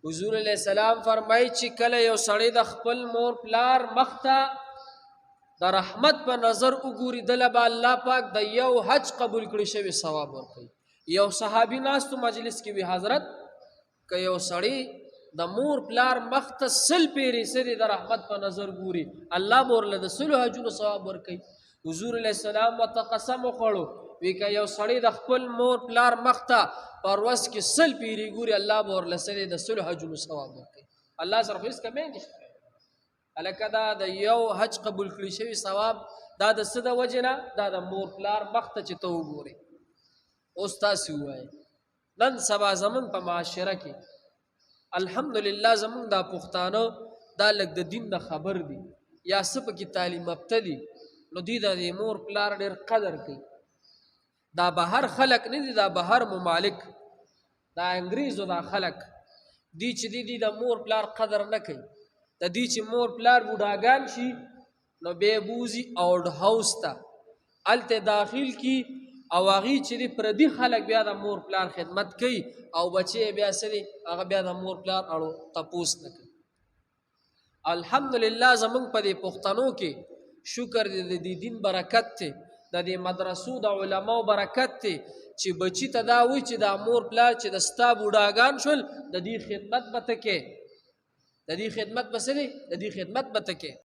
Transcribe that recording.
حضور علیہ السلام فرمایي چې کله یو سړی د خپل مور پلار مخ ته د رحمت په نظر وګوري دله به الله پاک د یو حج قبول کړي شوی ثواب ورکوي. یو صحابي ناستو مجلس کې وي حضرت که یو سړی د مور پلار مخ ته سل پیرې سرې د رحمت په نظر ګوري الله به ورله د سلو حجونو ثواب ورکوي. حضور علیہ السلام ورته قسم وخوړو وی که یو سړی د خپل مور پلار مخ ته په ورځ کې سل پیرې ګوري الله به ورله سلې د سلو حجونو ثواب ورکوي. الله سره خو هېڅ کمی نشته. هلکه دا د یو حج قبول کړي شوي ثواب دا د څه د وجې نه دا د مور پلار مخ ته چې ته وګورې. اوس تاسې ووایئ نن سبا زمونږ په معاشره کې الحمدلله زمونږ دا پښتانه دا لږ د دین د خبر دي یا څه پکې تعلیم یافته دي نو دوی د مور پلار ډېر قدر کوي. دا بهر خلک نه دي، دا بهر ممالک دا انګریزو دا خلک دی چې دی د مور پلار قدر نه کوي. د دې چې مور پلار بوډاګان شي نو بیا بوزي آوټ هاوس ته هلته داخل کی او هغې چې دی پردي خلک بیا د مور پلار خدمت کوي او بچې بیا څه دی هغه بیا د مور پلار اړو تپوس نه کوي. الحمدلله زمونږ په دې پښتنو کې شکر دی د دې دین برکت دی، د دې مدرسو د علماو برکت دی چې بچي ته دا وایي چې دا مور پلار چې د ستا بوډاګان شول د دې خدمت به ته کې، د دې خدمت به څه دی د دې خدمت به ته کې.